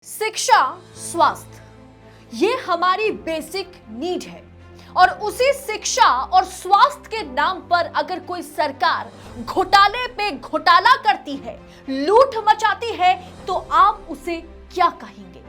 शिक्षा, स्वास्थ्य ये हमारी बेसिक नीड है और उसी शिक्षा और स्वास्थ्य के नाम पर अगर कोई सरकार घोटाले पे घोटाला करती है, लूट मचाती है, तो आप उसे क्या कहेंगे?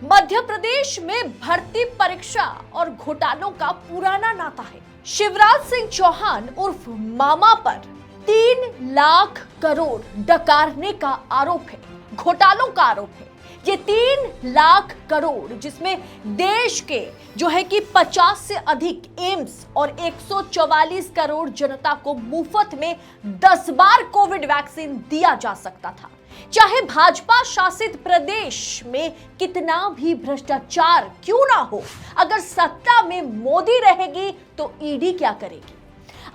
मध्य प्रदेश में भर्ती परीक्षा और घोटालों का पुराना नाता है। शिवराज सिंह चौहान उर्फ मामा पर 3 लाख करोड़ डकारने का आरोप है, घोटालों का आरोप है। ये 3 लाख करोड़, जिसमें देश के जो है कि 50 से अधिक एम्स और 144 करोड़ जनता को मुफ्त में 10 बार कोविड वैक्सीन दिया जा सकता था। चाहे भाजपा शासित प्रदेश में कितना भी भ्रष्टाचार क्यों ना हो, अगर सत्ता में मोदी रहेगी तो ईडी क्या करेगी?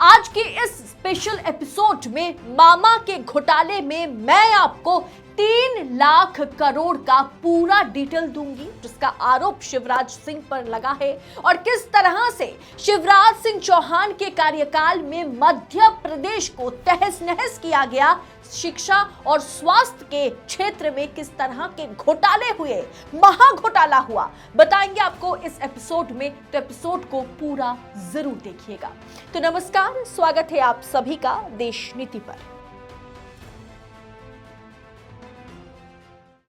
आज के इस स्पेशल एपिसोड में मामा के घोटाले में मैं आपको 3 लाख करोड़ का पूरा डिटेल दूंगी, जिसका आरोप शिवराज सिंह पर लगा है और किस तरह से शिवराज सिंह चौहान के कार्यकाल में मध्य प्रदेश को तहस नहस किया गया। शिक्षा और स्वास्थ्य के क्षेत्र में किस तरह के घोटाले हुए, महा घोटाला हुआ, बताएंगे आपको इस एपिसोड में। तो एपिसोड को पूरा जरूर देखिएगा। तो नमस्कार, स्वागत है आप सभी का देश नीति पर।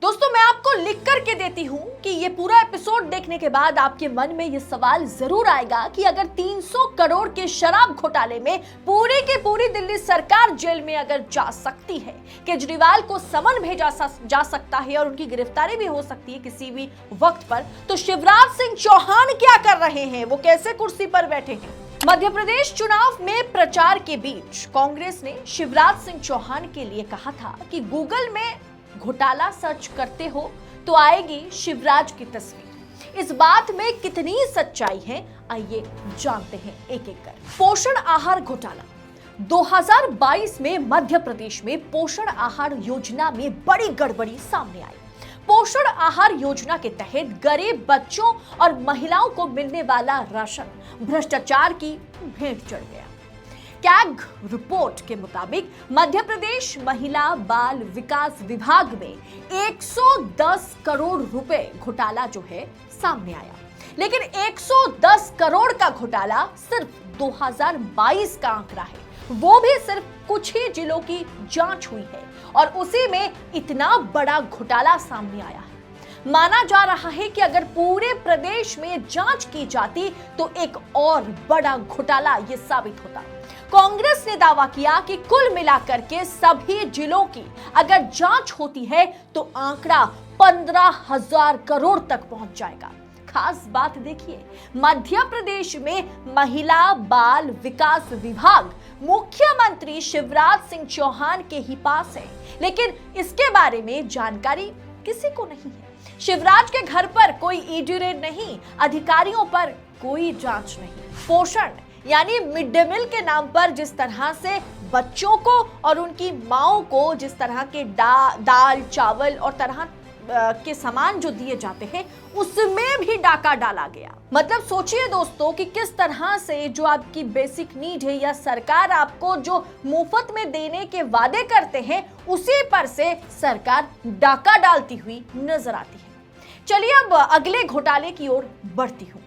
दोस्तों, मैं आपको लिख करके देती हूं कि ये पूरा एपिसोड देखने के बाद आपके मन में ये सवाल जरूर आएगा कि अगर 300 करोड़ के शराब घोटाले में पूरी की पूरी दिल्ली सरकार जेल में अगर जा सकती है, केजरीवाल को समन भेजा जा सकता है और उनकी गिरफ्तारी भी हो सकती है किसी भी वक्त पर, तो शिवराज सिंह चौहान क्या कर रहे हैं? वो कैसे कुर्सी पर बैठे हैं? मध्य प्रदेश चुनाव में प्रचार के बीच कांग्रेस ने शिवराज सिंह चौहान के लिए कहा था कि गूगल में घोटाला सर्च करते हो तो आएगी शिवराज की तस्वीर। इस बात में कितनी सच्चाई है, आइए जानते हैं एक एक कर। पोषण आहार घोटाला 2022 में मध्य प्रदेश में पोषण आहार योजना में बड़ी गड़बड़ी सामने आई। पोषण आहार योजना के तहत गरीब बच्चों और महिलाओं को मिलने वाला राशन भ्रष्टाचार की भेंट चढ़ गया। कैग रिपोर्ट के मुताबिक मध्य प्रदेश महिला बाल विकास विभाग में 110 करोड़ रुपए घोटाला जो है सामने आया, लेकिन 110 करोड़ का घोटाला सिर्फ 2022 का आंकड़ा है, वो भी सिर्फ कुछ ही जिलों की जांच हुई है और उसी में इतना बड़ा घोटाला सामने आया है। माना जा रहा है कि अगर पूरे प्रदेश में जांच की जाती तो एक और बड़ा घोटाला ये साबित होता। कांग्रेस ने दावा किया कि कुल मिलाकर के सभी जिलों की अगर जांच होती है तो आंकड़ा 15,000 करोड़ तक पहुंच जाएगा। खास बात देखिए, मध्य प्रदेश में महिला बाल विकास विभाग मुख्यमंत्री शिवराज सिंह चौहान के ही पास है, लेकिन इसके बारे में जानकारी किसी को नहीं है। शिवराज के घर पर कोई ईडी रेड नहीं, अधिकारियों पर कोई जांच नहीं। पोषण यानी मिड डे मील के नाम पर जिस तरह से बच्चों को और उनकी माओं को जिस तरह के दाल चावल और तरह के सामान जो दिए जाते हैं, उसमें भी डाका डाला गया। मतलब सोचिए दोस्तों कि किस तरह से जो आपकी बेसिक नीड है या सरकार आपको जो मुफ्त में देने के वादे करते हैं, उसी पर से सरकार डाका डालती हुई नजर आती है। चलिए अब अगले घोटाले की ओर बढ़ती हूँ।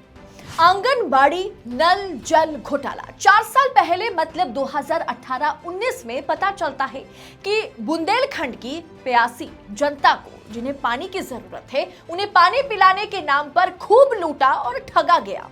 आंगनबाड़ी नल जल घोटाला 4 साल पहले मतलब 2018-19 में पता चलता है कि बुंदेलखंड की प्यासी जनता को, जिन्हें पानी की जरूरत है, उन्हें पानी पिलाने के नाम पर खूब लूटा और ठगा गया।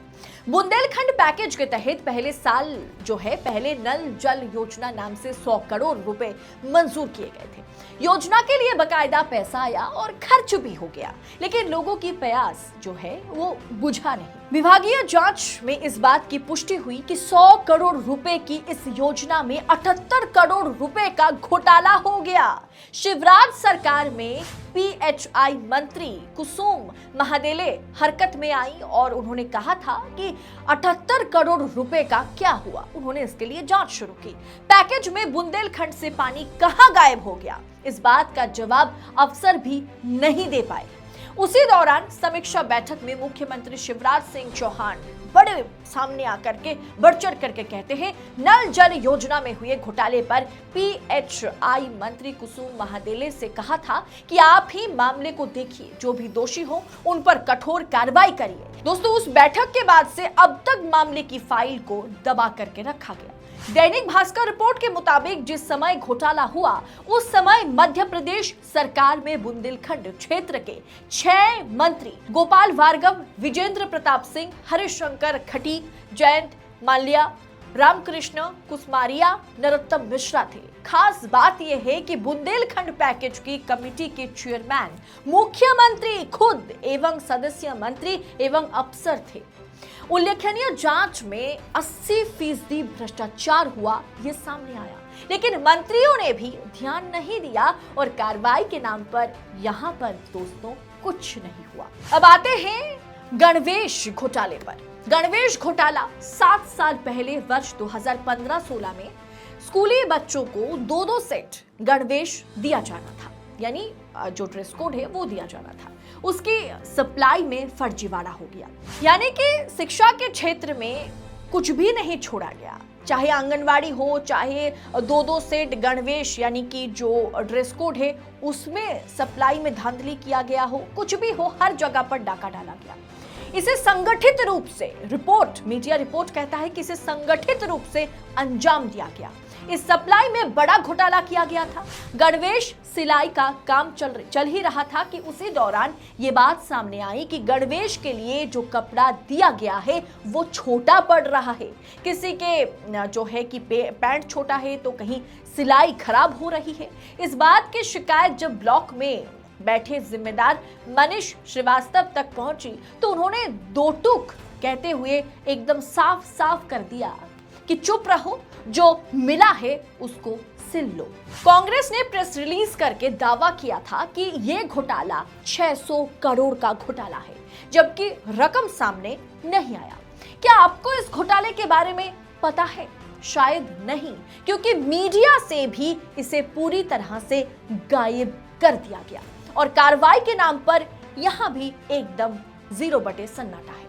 बुंदेलखंड पैकेज के तहत पहले साल जो है पहले नल जल योजना नाम से 100 करोड़ रुपए मंजूर किए गए थे। योजना के लिए बकायदा पैसा आया और खर्च भी हो गया, लेकिन लोगों की प्यास जो है वो बुझा नहीं। विभागीय जांच में इस बात की पुष्टि हुई कि 100 करोड़ रुपए की इस योजना में 78 करोड़ रुपए का घोटाला हो गया। शिवराज सरकार में पीएचआई मंत्री कुसुम महादेले हरकत में आई और उन्होंने कहा था कि 78 करोड़ रुपए का क्या हुआ। उन्होंने इसके लिए जांच शुरू की। पैकेज में बुंदेलखंड से पानी कहां गायब हो गया, इस बात का जवाब अफसर भी नहीं दे पाए। उसी दौरान समीक्षा बैठक में मुख्यमंत्री शिवराज सिंह चौहान बड़े सामने आकर के बढ़ चढ़ करके कहते हैं, नल जल योजना में हुए घोटाले पर पीएचआई मंत्री कुसुम महादेले से कहा था कि आप ही मामले को देखिए, जो भी दोषी हो उन पर कठोर कार्रवाई करिए। दोस्तों, उस बैठक के बाद से अब तक मामले की फाइल को दबा करके रखा गया। दैनिक भास्कर रिपोर्ट के मुताबिक जिस समय घोटाला हुआ उस समय मध्य प्रदेश सरकार में बुंदेलखंड क्षेत्र के 6 मंत्री गोपाल भार्गव, विजेंद्र प्रताप सिंह, हरीश शंकर खटी, जयंत माल्या, रामकृष्ण कुसमारिया, नरोत्तम मिश्रा थे। खास बात यह है कि बुंदेलखंड पैकेज की कमेटी के चेयरमैन मुख्यमंत्री खुद एवं सदस्य मंत्री एवं अफसर थे। उल्लेखनीय जांच में 80% भ्रष्टाचार हुआ ये सामने आया, लेकिन मंत्रियों ने भी ध्यान नहीं दिया और कार्रवाई के नाम पर यहाँ पर दोस्तों कुछ नहीं हुआ। अब आते हैं गणवेश घोटाले पर। गणवेश घोटाला 7 साल पहले वर्ष 2015-16 में स्कूली बच्चों को 2-2 सेट गणवेश दिया जाना था, यानी जो ड्रेस कोड है वो दिया जाना था। उसकी सप्लाई में फर्जीवाड़ा हो गया, यानी कि शिक्षा के क्षेत्र में कुछ भी नहीं छोड़ा गया। चाहे आंगनवाड़ी हो, चाहे 2-2 सेट गणवेश यानी कि जो ड्रेस कोड है उसमें सप्लाई में धांधली किया गया हो, कुछ भी हो, हर जगह पर डाका डाला गया। इसे संगठित रूप से मीडिया रिपोर्ट कहता है कि इसे संगठित रूप से अंजाम दिया गया। इस सप्लाई में बड़ा घोटाला किया गया था। गणवेश सिलाई का काम चल ही रहा था कि उसी दौरान ये बात सामने आई कि गणवेश के लिए जो कपड़ा दिया गया है वो छोटा पड़ रहा है। किसी के जो है कि पैंट छोटा है तो कहीं सिलाई खराब हो रही है। इस बात की शिकायत जब ब्लॉक में बैठे जिम्मेदार मनीष श्रीवास्तव तक पहुंची तो उन्होंने 2 टूक कहते हुए एकदम साफ साफ कर दिया कि चुप रहो, जो मिला है उसको सिल लो। कांग्रेस ने प्रेस रिलीज करके दावा किया था कि यह घोटाला 600 करोड़ का घोटाला है, जबकि रकम सामने नहीं आया। क्या आपको इस घोटाले के बारे में पता है? शायद नहीं, क्योंकि मीडिया से भी इसे पूरी तरह से गायब कर दिया गया और कार्रवाई के नाम पर यहां भी एकदम 0 बटे सन्नाटा है।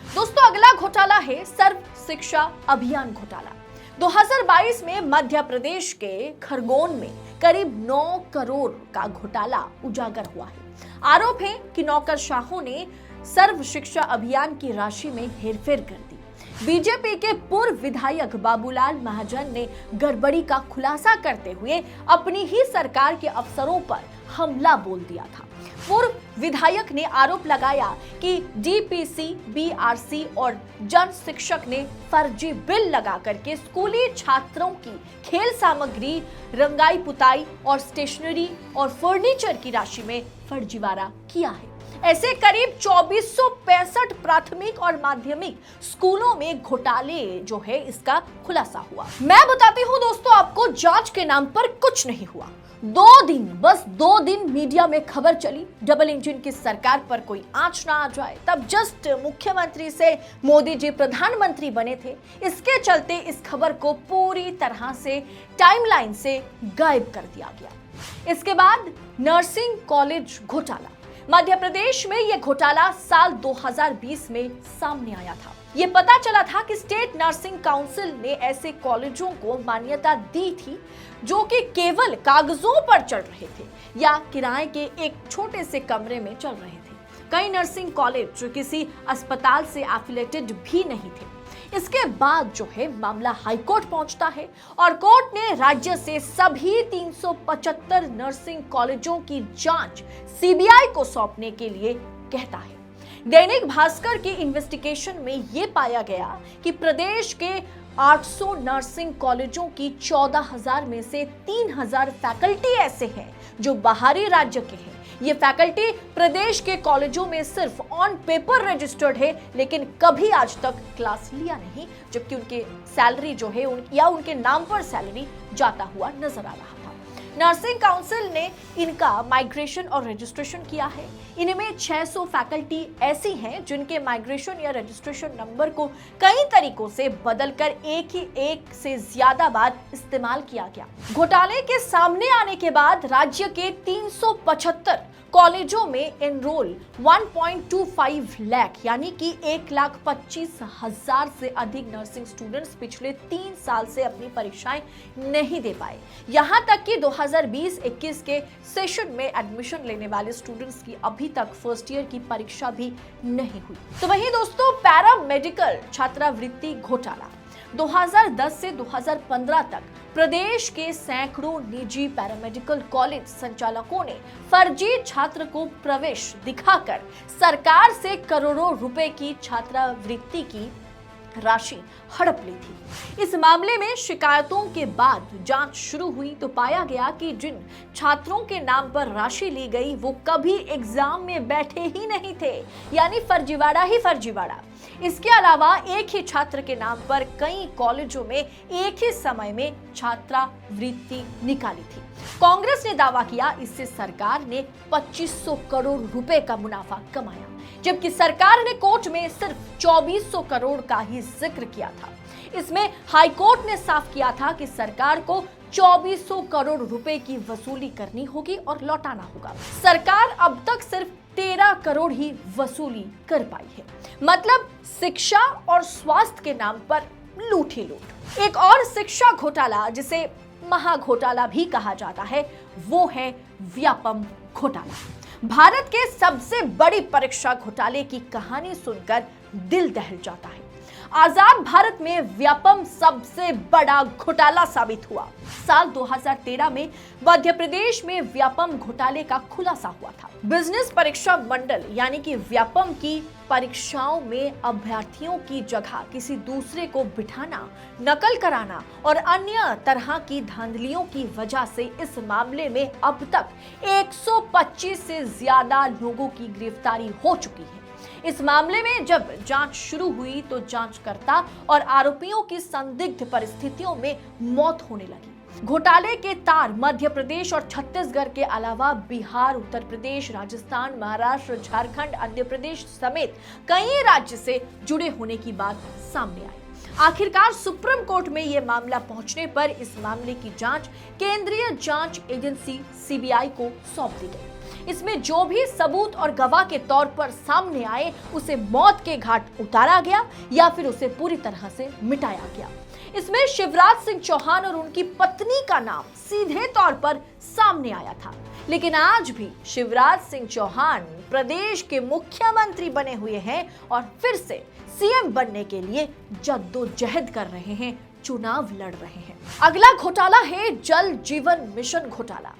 दोस्तों, अगला घोटाला है सर्व शिक्षा अभियान घोटाला। 2022 में मध्य प्रदेश के खरगोन में करीब 9 करोड़ का घोटाला उजागर हुआ है। आरोप है कि नौकरशाहों ने सर्व शिक्षा अभियान की राशि में हेरफेर कर दी। बीजेपी के पूर्व विधायक बाबूलाल महाजन ने गड़बड़ी का खुलासा करते हुए अपनी ही सरकार के अफसरों पर हमला बोल दिया था। पूर्व विधायक ने आरोप लगाया कि डीपीसी, बीआरसी और जन शिक्षक ने फर्जी बिल लगा करके स्कूली छात्रों की खेल सामग्री, रंगाई पुताई और स्टेशनरी और फर्नीचर की राशि में फर्जीवाड़ा किया है। ऐसे करीब 2465 प्राथमिक और माध्यमिक स्कूलों में घोटाले जो है इसका खुलासा हुआ। मैं बताती हूँ दोस्तों आपको, जांच के नाम पर कुछ नहीं हुआ। 2 दिन मीडिया में खबर चली, डबल इंजन की सरकार पर कोई आंच ना आ जाए। तब जस्ट मुख्यमंत्री से मोदी जी प्रधानमंत्री बने थे, इसके चलते इस खबर को पूरी तरह से टाइमलाइन से गायब कर दिया गया। इसके बाद नर्सिंग कॉलेज घोटाला। मध्य प्रदेश में यह घोटाला साल 2020 में सामने आया था। ये पता चला था कि स्टेट नर्सिंग काउंसिल ने ऐसे कॉलेजों को मान्यता दी थी जो कि केवल कागजों पर चल रहे थे या किराए के एक छोटे से कमरे में चल रहे थे। कई नर्सिंग कॉलेज जो किसी अस्पताल से एफिलिएटेड भी नहीं थे। इसके बाद जो है मामला हाईकोर्ट पहुंचता है और कोर्ट ने राज्य से सभी 375 नर्सिंग कॉलेजों की जांच सीबीआई को सौंपने के लिए कहता है। दैनिक भास्कर की इन्वेस्टिगेशन में यह पाया गया कि प्रदेश के 800 नर्सिंग कॉलेजों की 14,000 में से 3,000 फैकल्टी ऐसे हैं जो बाहरी राज्य के हैं। ये फैकल्टी प्रदेश के कॉलेजों में सिर्फ ऑन पेपर रजिस्टर्ड है, लेकिन कभी आज तक क्लास लिया नहीं, जबकि उनके सैलरी जो है या उनके नाम पर सैलरी जाता हुआ नजर आ रहा था। नर्सिंग काउंसिल ने इनका माइग्रेशन और रजिस्ट्रेशन किया है। इनमें 600 फैकल्टी ऐसी हैं जिनके माइग्रेशन या रजिस्ट्रेशन नंबर को कई तरीकों से बदलकर एक से ज्यादा बार इस्तेमाल किया गया। घोटाले के सामने आने के बाद राज्य के 375 कॉलेजों में एनरोल 1.25 लाख यानी कि 1,25,000 से अधिक नर्सिंग स्टूडेंट्स पिछले 3 साल से अपनी परीक्षाएं नहीं दे पाए। यहां तक कि 2020-21 के सेशन में एडमिशन लेने वाले स्टूडेंट्स की अभी तक फर्स्ट ईयर की परीक्षा भी नहीं हुई। तो वहीं दोस्तों, पैरामेडिकल छात्रवृत्ति घोटाला 2010 से 2015 तक प्रदेश के सैकड़ों निजी पैरामेडिकल कॉलेज संचालकों ने फर्जी छात्र को प्रवेश दिखाकर सरकार से करोड़ों रुपए की छात्रवृत्ति की राशि हड़प ली थी। इस मामले में शिकायतों के बाद जांच शुरू हुई तो पाया गया कि जिन छात्रों के नाम पर राशि ली गई वो कभी एग्जाम में बैठे ही नहीं थे, यानी फर्जीवाड़ा ही फर्जीवाड़ा। इसके अलावा एक ही छात्र के नाम पर कई कॉलेजों में एक ही समय में छात्रवृत्ति निकाली थी। कांग्रेस ने दावा किया इससे सरकार ने 2500 करोड़ रुपए का मुनाफा कमाया, जबकि सरकार ने कोर्ट में सिर्फ 2400 करोड़ का ही जिक्र किया था। इसमें हाई कोर्ट ने साफ किया था कि सरकार को 2400 करोड़ रुपए की वसूली करनी होगी और लौटाना होगा। सरकार अब तक सिर्फ 13 करोड़ ही वसूली कर पाई है। मतलब शिक्षा और स्वास्थ्य के नाम पर लूट ही लूट। एक और शिक्षा घोटाला, जिसे महा घोटाला भी कहा जाता है, वो है व्यापम घोटाला। भारत के सबसे बड़ी परीक्षा घोटाले की कहानी सुनकर दिल दहल जाता है। आजाद भारत में व्यापम सबसे बड़ा घोटाला साबित हुआ। साल 2013 में मध्य प्रदेश में व्यापम घोटाले का खुलासा हुआ था। बिजनेस परीक्षा मंडल यानी कि व्यापम की परीक्षाओं में अभ्यर्थियों की जगह किसी दूसरे को बिठाना, नकल कराना और अन्य तरह की धांधलियों की वजह से इस मामले में अब तक 125 से ज्यादा लोगों की गिरफ्तारी हो चुकी है। इस मामले में जब जांच शुरू हुई तो जांचकर्ता और आरोपियों की संदिग्ध परिस्थितियों में मौत होने लगी। घोटाले के तार मध्य प्रदेश और छत्तीसगढ़ के अलावा बिहार, उत्तर प्रदेश, राजस्थान, महाराष्ट्र, झारखंड, आंध्र प्रदेश समेत कई राज्य से जुड़े होने की बात सामने आई। आखिरकार सुप्रीम कोर्ट में यह मामला पहुंचने पर इस मामले की जांच केंद्रीय जांच एजेंसी सीबीआई को सौंप दी गई। इसमें जो भी सबूत और गवाह के तौर पर सामने आए उसे मौत के घाट उतारा गया या फिर उसे पूरी तरह से मिटाया गया। इसमें शिवराज सिंह चौहान और उनकी पत्नी का नाम सीधे तौर पर सामने आया था, लेकिन आज भी शिवराज सिंह चौहान प्रदेश के मुख्यमंत्री बने हुए हैं और फिर से सीएम बनने के लिए जद्दोजहद कर रहे हैं, चुनाव लड़ रहे हैं। अगला घोटाला है जल जीवन मिशन घोटाला।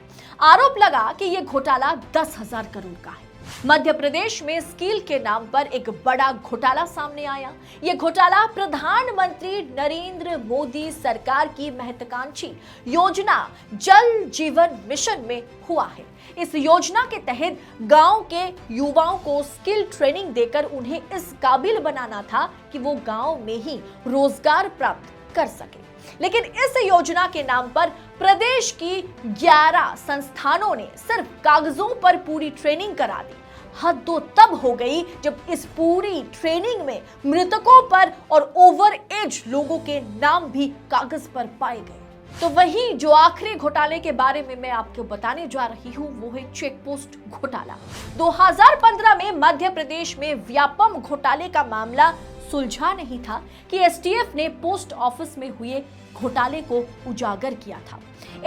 आरोप लगा कि यह घोटाला 10,000 करोड़ का है। मध्य प्रदेश में स्किल के नाम पर एक बड़ा घोटाला सामने आया। यह घोटाला प्रधानमंत्री नरेंद्र मोदी सरकार की महत्वाकांक्षी योजना जल जीवन मिशन में हुआ है। इस योजना के तहत गांव के युवाओं को स्किल ट्रेनिंग देकर उन्हें इस काबिल बनाना था कि वो गांव में ही रोजगार प्राप्त कर सके। लेकिन इस योजना के नाम पर प्रदेश की 11 संस्थानों ने सिर्फ कागजों पर पूरी ट्रेनिंग करा दी। हद तो तब हो गई जब इस पूरी ट्रेनिंग में मृतकों पर और ओवर एज लोगों के नाम भी कागज पर पाए गए। तो वही जो आखिरी घोटाले के बारे में मैं आपको बताने जा रही हूँ वो है चेक पोस्ट घोटाला। 2015 में मध्य प्रदेश में व्यापम घोटाले का मामला सुलझा नहीं था कि एसटीएफ ने पोस्ट ऑफिस में हुए घोटाले को उजागर किया था।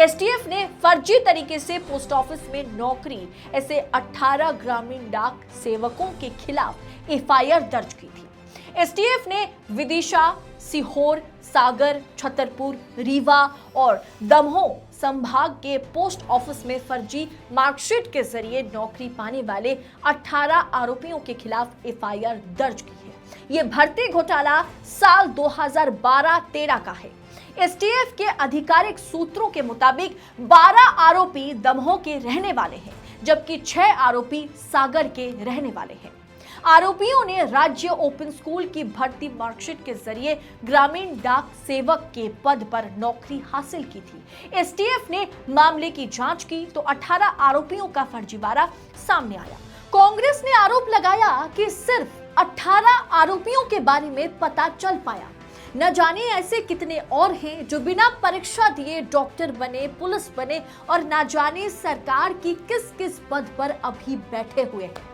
एसटीएफ ने फर्जी तरीके से पोस्ट ऑफिस में नौकरी ऐसे 18 ग्रामीण डाक सेवकों के खिलाफ एफआईआर दर्ज की थी। एसटीएफ ने विदिशा, सीहोर, सागर, छतरपुर, रीवा और दमोह संभाग के पोस्ट ऑफिस में फर्जी मार्कशीट के जरिए नौकरी पाने वाले 18 आरोपियों के खिलाफ एफआईआर दर्ज की है। ये भर्ती घोटाला साल 2012-13 का है। एसटीएफ के आधिकारिक सूत्रों के मुताबिक 12 आरोपी दमोह के रहने वाले हैं, जबकि 6 आरोपी सागर के रहने वाले हैं। आरोपियों ने राज्य ओपन स्कूल की भर्ती मार्कशीट के जरिए ग्रामीण डाक सेवक के पद पर नौकरी हासिल की थी। एसटीएफ ने मामले की जांच की तो 18 आरोपियों का फर्जीवाड़ा सामने आया। कांग्रेस ने आरोप लगाया कि सिर्फ 18 आरोपियों के बारे में पता चल पाया, न जाने ऐसे कितने और हैं जो बिना परीक्षा दिए डॉक्टर बने, पुलिस बने और न जाने सरकार की किस किस पद पर अभी बैठे हुए हैं।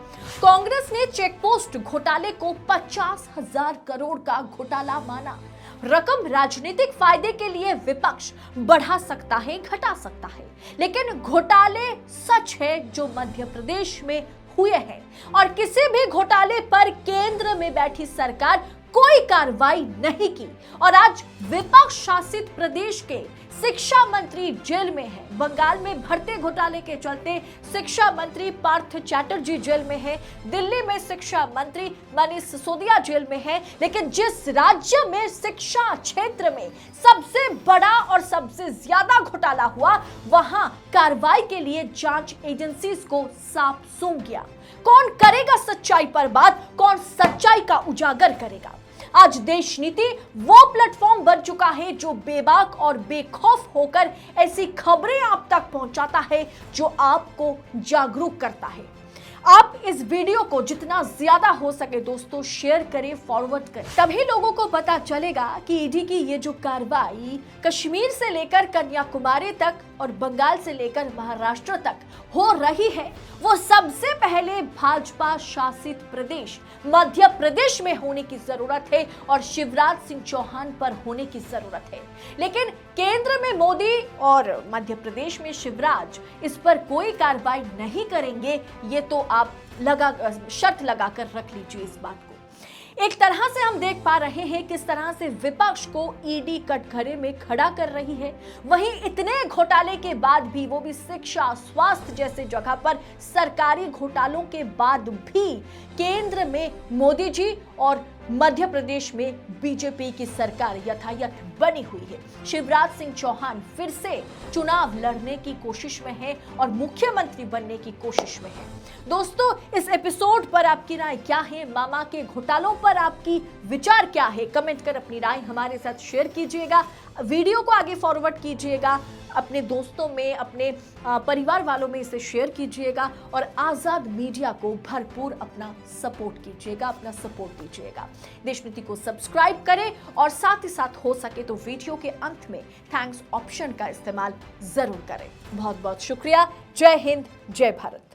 कांग्रेस ने चेकपोस्ट घोटाले को 50,000 करोड़ का घोटाला माना। रकम राजनीतिक फायदे के लिए विपक्ष बढ़ा सकता है, घटा सकता है, लेकिन घोटाले सच है जो मध्य प्रदेश में हुए हैं और किसी भी घोटाले पर केंद्र में बैठी सरकार कोई कार्रवाई नहीं की और आज विपक्ष शासित प्रदेश के शिक्षा मंत्री जेल में है। बंगाल में भर्ती घोटाले के चलते शिक्षा मंत्री पार्थ चैटर्जी जेल में है। दिल्ली में शिक्षा मंत्री मनीष सिसोदिया जेल में है। लेकिन जिस राज्य में शिक्षा क्षेत्र में सबसे बड़ा और सबसे ज्यादा घोटाला हुआ, वहां कार्रवाई के लिए जांच एजेंसी को साफ सूंघ गया। कौन करेगा सच्चाई पर बात, कौन सच्चाई का उजागर करेगा? आज देश नीति वो प्लेटफॉर्म बन चुका है जो बेबाक और बेखौफ होकर ऐसी खबरें आप तक पहुंचाता है जो आपको जागरूक करता है। आप इस वीडियो को जितना ज्यादा हो सके दोस्तों शेयर करें, फॉरवर्ड करें, तभी लोगों को पता चलेगा कि ईडी की ये जो कार्रवाई कश्मीर से लेकर कन्याकुमारी तक और बंगाल से लेकर महाराष्ट्र तक हो रही है, वो सबसे पहले भाजपा शासित प्रदेश मध्य प्रदेश में होने की जरूरत है और शिवराज सिंह चौहान पर होने की जरूरत है। लेकिन केंद्र में मोदी और मध्य प्रदेश में शिवराज इस पर कोई कार्रवाई नहीं करेंगे, ये तो आप शर्त लगाकर रख लीजिए इस बात को। एक तरह से हम देख पा रहे हैं किस तरह से विपक्ष को ईडी कटघरे में खड़ा कर रही है। वहीं इतने घोटाले के बाद भी, वो भी शिक्षा, स्वास्थ्य जैसे जगह पर सरकारी घोटालों के बाद भी केंद्र में मोदी जी और मध्य प्रदेश में बीजेपी की सरकार यथायथ बनी हुई है। शिवराज सिंह चौहान फिर से चुनाव लड़ने की कोशिश में है और मुख्यमंत्री बनने की कोशिश में है। दोस्तों, इस एपिसोड पर आपकी राय क्या है? मामा के घोटालों पर आपकी विचार क्या है? कमेंट कर अपनी राय हमारे साथ शेयर कीजिएगा। वीडियो को आगे फॉरवर्ड कीजिएगा, अपने दोस्तों में, अपने परिवार वालों में इसे शेयर कीजिएगा और आजाद मीडिया को भरपूर अपना सपोर्ट कीजिएगा, अपना सपोर्ट दीजिएगा। देश नीति को सब्सक्राइब करें और साथ ही साथ हो सके तो वीडियो के अंत में थैंक्स ऑप्शन का इस्तेमाल जरूर करें। बहुत बहुत शुक्रिया। जय हिंद, जय भारत।